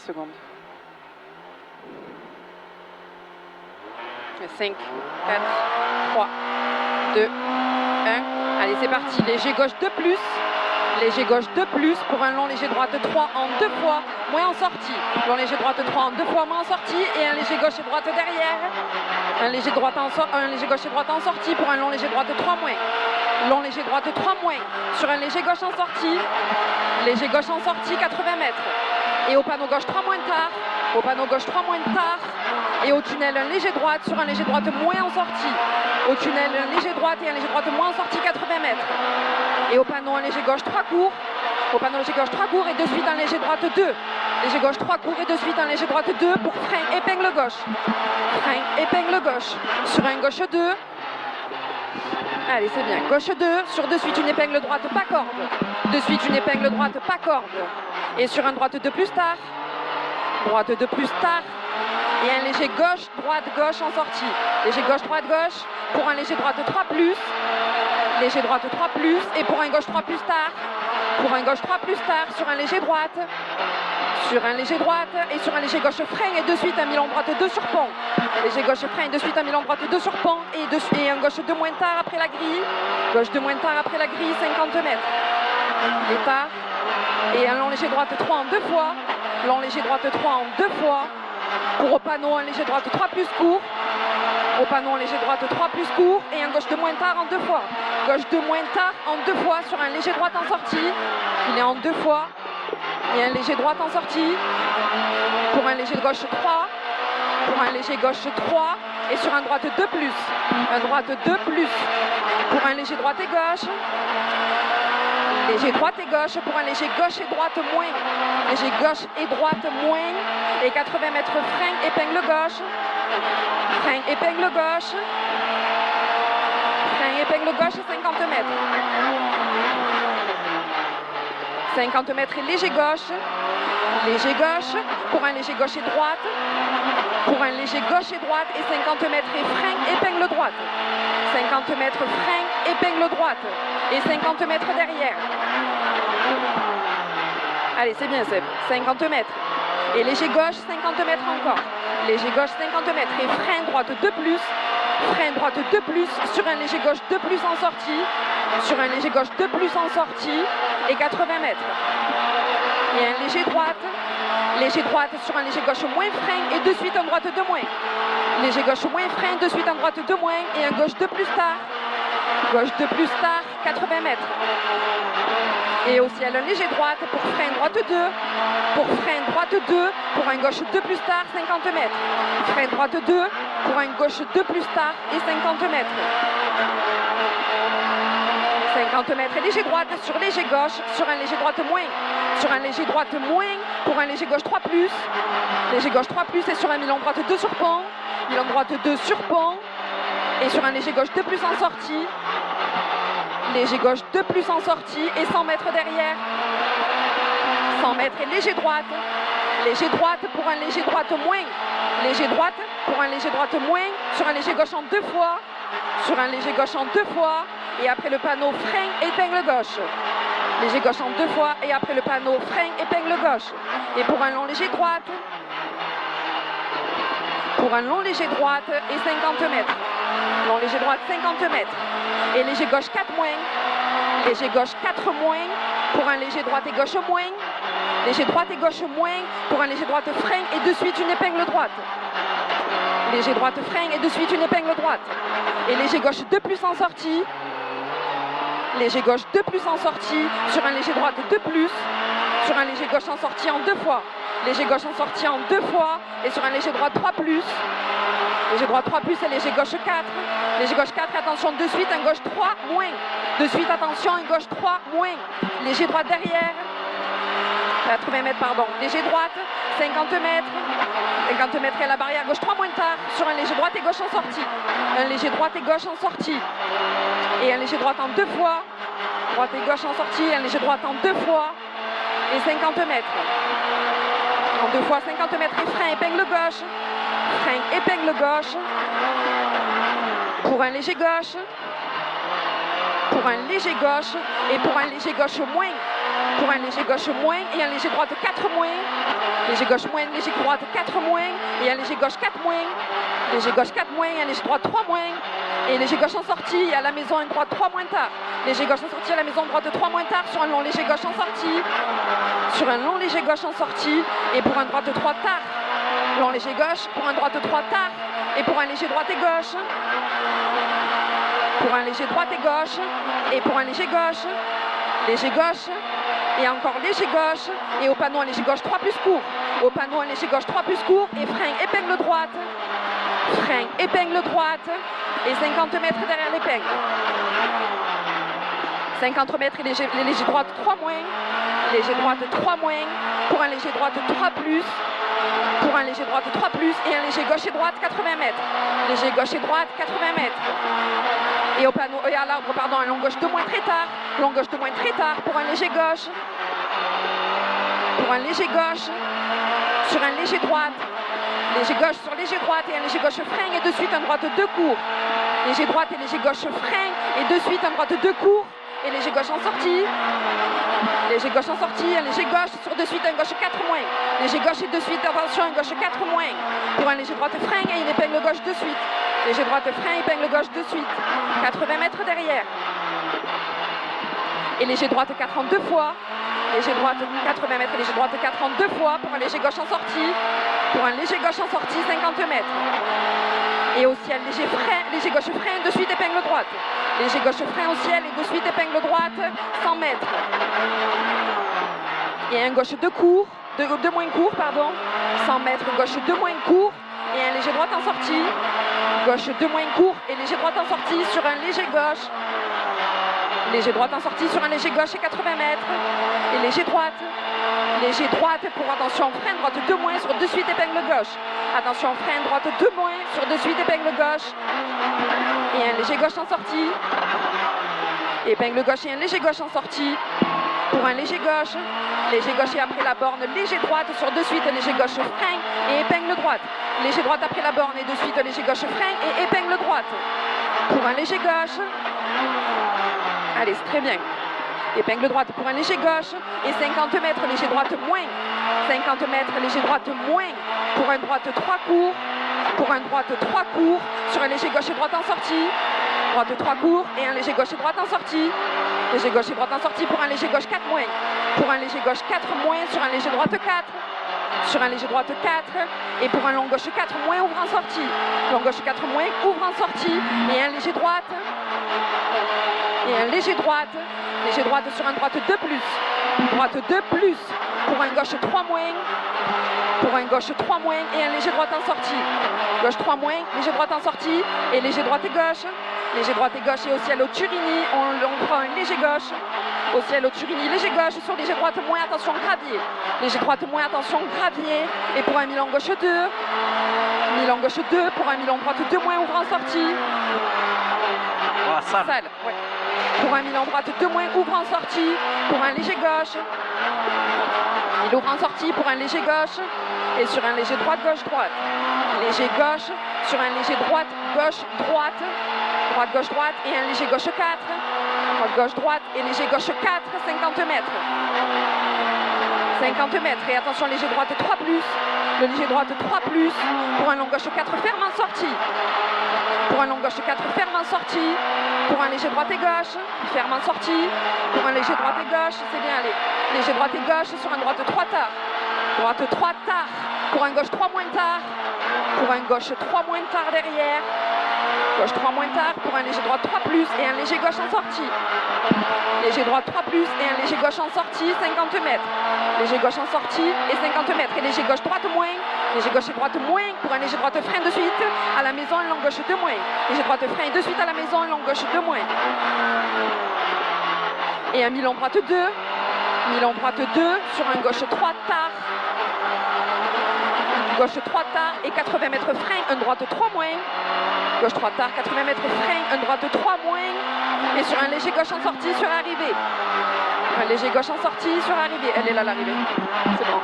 secondes. 5, 4, 3, 2, 1. Allez, c'est parti. Léger gauche de plus. Léger gauche de plus pour un long léger droite 3 en 2 fois, moins en sortie. Long léger droite 3 en 2 fois, moins en sortie. Et un léger gauche et droite derrière. Un léger gauche et droite en sortie pour un long léger droite 3 moins. Long léger droite 3 moins sur un léger gauche en sortie. Léger gauche en sortie 80 mètres. Et au panneau gauche 3 moins tard. Au panneau gauche 3 moins tard. Et au tunnel un léger droite sur un léger droite moins en sortie. Au tunnel un léger droite et un léger droite moins en sortie 80 mètres. Et au panneau un léger gauche 3 courts. Au panneau léger gauche 3 courts et de suite un léger droite 2. Léger gauche 3 courts et de suite un léger droite 2 pour frein épingle gauche. Frein épingle gauche. Sur un gauche 2. Allez, c'est bien. Gauche 2, sur de suite une épingle droite, pas corde. De suite une épingle droite, pas corde. Et sur un droite 2 plus tard. Droite 2 plus tard. Et un léger gauche, droite, gauche en sortie. Léger gauche, droite, gauche. Pour un léger droite 3 plus. Léger droite 3 plus. Et pour un gauche 3 plus tard. Pour un gauche 3 plus tard. Sur un léger droite. Sur un léger droite. Et sur un léger gauche frein. Et de suite un mi-long droite 2 sur pont. Léger gauche frein. Et de suite un mi-long droite 2 sur pont. Et un gauche 2 moins tard après la grille. Gauche 2 moins tard après la grille. 50 mètres. Départ. Et un long léger droite 3 en 2 fois. Long léger droite 3 en 2 fois. Pour au panneau un léger droite 3 plus court. Au panneau un léger droite 3 plus court. Et un gauche 2 moins tard en 2 fois. Gauche 2 moins tard en 2 fois sur un léger droite en sortie. Il est en 2 fois. Et un léger droite en sortie. Pour un léger gauche 3. Pour un léger gauche 3. Et sur un droite 2 plus. Un droite 2 plus. Pour un léger droite et gauche. Léger droite et gauche pour un léger gauche et droite moins. Léger gauche et droite moins. Et 80 mètres frein, épingle gauche. Frein, épingle gauche. Frein, épingle gauche, 50 mètres. 50 mètres et léger gauche. Léger gauche pour un léger gauche et droite. Pour un léger gauche et droite et 50 mètres et frein, épingle droite. 50 mètres frein, épingle droite. Et 50 mètres derrière. Allez, c'est bien Seb. 50 mètres. Et léger gauche, 50 mètres encore. Léger gauche, 50 mètres. Et frein droite 2 plus. Frein droite 2 plus. Sur un léger gauche 2 plus en sortie. Sur un léger gauche 2 plus en sortie. Et 80 mètres. Et un léger droite. Léger droite sur un léger gauche moins frein. Et de suite un droite 2 moins. Léger gauche moins frein. De suite un droite 2 moins. Et un gauche 2 plus tard. Gauche 2 plus tard, 80 mètres. Et au ciel, un léger droite pour frein droite 2. Pour frein droite 2. Pour un gauche 2 plus tard, 50 mètres. Frein droite 2. Pour un gauche 2 plus tard et 50 mètres. 50 mètres et léger droite sur léger gauche. Sur un léger droite moins. Sur un léger droite moins. Pour un léger gauche 3 plus. Léger gauche 3 plus et sur un mi-long droite 2 sur pont. Mi-long droite 2 sur pont. Et sur un léger gauche 2 plus en sortie. Léger gauche 2 plus en sortie et 100 mètres derrière. 100 mètres et léger droite. Léger droite pour un léger droite moins. Léger droite pour un léger droite moins. Sur un léger gauche en 2 fois. Sur un léger gauche en 2 fois. Et après le panneau frein, épingle gauche. Léger gauche en 2 fois. Et après le panneau frein, épingle gauche. Et pour un long léger droite. Pour un long léger droite et 50 mètres. Long léger droite 50 mètres. Et léger gauche 4 moins. Léger gauche 4 moins. Pour un léger droite et gauche moins. Léger droite et gauche moins. Pour un léger droite frein et de suite une épingle droite. Léger droite frein et de suite une épingle droite. Et léger gauche 2 plus en sortie. Léger gauche 2 plus en sortie. Sur un léger droite 2 plus. Sur un léger gauche en sortie en 2 fois. Léger gauche en sortie en 2 fois. Et sur un léger droite 3 plus. Léger droite 3 plus et léger gauche 4. Léger gauche 4, attention, de suite, un gauche 3 moins. De suite, attention, un gauche 3 moins. Léger droite derrière. 80 mètres, pardon. Léger droite, 50 mètres. 50 mètres et la barrière gauche 3 moins tard. Sur un léger droite et gauche en sortie. Un léger droite et gauche en sortie. Et un léger droite en 2 fois. Droite et gauche en sortie. Un léger droite en 2 fois. Et 50 mètres. En 2 fois, 50 mètres et frein, épingle gauche. Frein, épingle gauche. Pour un léger gauche. Pour un léger gauche. Et pour un léger gauche moins. Pour un léger gauche moins. Et un léger droite 4 moins. léger gauche moins, léger droite 4 moins, et un léger gauche 4 moins, léger gauche 4 moins, un léger droite 3 moins, et léger gauche en sortie, et à la maison un droite 3 moins tard, léger gauche en sortie, à la maison droite 3 moins tard, sur un long léger gauche en sortie, sur un long léger gauche en sortie, et pour un droite 3 tard, long léger gauche, pour un droite 3 tard, et pour un léger droite et gauche, pour un léger droite et gauche, et pour un léger gauche, et encore léger gauche, et au panneau un léger gauche 3 plus court, au panneau un léger gauche 3 plus court, et frein, épingle droite, et 50 mètres derrière l'épingle. 50 mètres et léger droite 3 moins, léger droite 3 moins, pour un léger droite 3 plus, pour un léger droite 3 plus, et un léger gauche et droite 80 mètres, léger gauche et droite 80 mètres. Et au panneau, et à l'arbre, pardon, un long gauche de moins très tard, long gauche de moins très tard, pour un léger gauche, sur un léger droite, léger gauche sur léger droite, et un léger gauche frein, et de suite un droite 2 court, léger droite et léger gauche frein, et de suite un droite 2 court, et léger gauche en sortie, un léger gauche, sur de suite un gauche 4 moins, léger gauche et de suite, attention, un gauche 4 moins, pour un léger droite frein, et une épingle gauche de suite, léger droite frein, épingle gauche de suite, 80 mètres derrière, et léger droite 4 en 2 fois, léger droite 80 mètres, léger droite 4 en 2 fois, pour un léger gauche en sortie, 50 mètres, et au ciel, léger gauche frein, de suite épingle droite, léger gauche frein au ciel, et de suite épingle droite, 100 mètres, et un gauche 2 court, 2 moins court, pardon, 100 mètres, gauche 2 moins court, et un léger droite en sortie, gauche 2 moins court, et léger droite en sortie sur un léger gauche, en sortie sur un léger gauche et 80 mètres, et léger droite pour, attention, frein droite 2 moins sur de suite épingle gauche, attention, frein droite 2 moins sur de suite épingle gauche, et un léger gauche en sortie, épingle gauche et un léger gauche en sortie, pour un léger gauche et après la borne, léger droite sur de suite, léger gauche frein et épingle droite, léger droite après la borne et de suite, léger gauche frein et épingle droite, pour un léger gauche, allez, c'est très bien, épingle droite pour un léger gauche, et 50 mètres, léger droite moins, 50 mètres, léger droite moins, pour un droite 3 court, sur un léger gauche et droite en sortie, droite 3 court, et un léger gauche et droite en sortie, pour un léger gauche 4 moins, pour un léger gauche 4 moins, sur un léger droite 4, et pour un long gauche 4 moins, ouvre en sortie, long gauche 4 moins, ouvre en sortie, et un léger droite, sur un droite 2 plus, pour un gauche 3 moins, et un léger droite en sortie, gauche 3 moins, léger droite en sortie, et léger droite et gauche, et au ciel au Turini, on prend un léger gauche, au ciel au Turini, léger gauche, sur léger droite moins, attention gravier, léger droite moins, attention gravier, et pour un mi-long gauche 2, pour un mi-long droite 2 moins, ouvre en sortie, salle, ouais. Pour un mi-long droite 2 moins, ouvre en sortie, pour un léger gauche, il ouvre en sortie pour un léger gauche, et sur un léger droite, gauche, droite, léger gauche, sur un léger droite, gauche, droite, gauche, droite, et un léger gauche 4, droite, gauche, droite, et léger gauche 4, 50 mètres, et attention, léger droite 3 plus, le léger droite 3 plus, pour un long gauche 4, ferme en sortie, pour un long gauche 4, ferme en sortie, pour un léger droite et gauche, ferme en sortie, pour un léger droite et gauche, c'est bien allé, léger droite et gauche, sur un droite 3 tard, pour un gauche 3 moins tard, derrière, gauche 3 moins tard, pour un léger droite 3 plus, et un léger gauche en sortie, léger droite 3 plus, et un léger gauche en sortie, 50 mètres, léger gauche en sortie, et 50 mètres, et léger gauche droite moins, léger gauche et droite moins, pour un léger droite frein de suite, à la maison, un long gauche 2 moins, léger droite frein de suite à la maison, un long gauche 2 moins, et un mi-long droite 2, sur un gauche 3 tard, et 80 mètres frein, un droite 3 moins, gauche 3 tard, 80 mètres frein, un droite 3 moins, et sur un léger gauche en sortie sur arrivée, elle est là l'arrivée, c'est bon.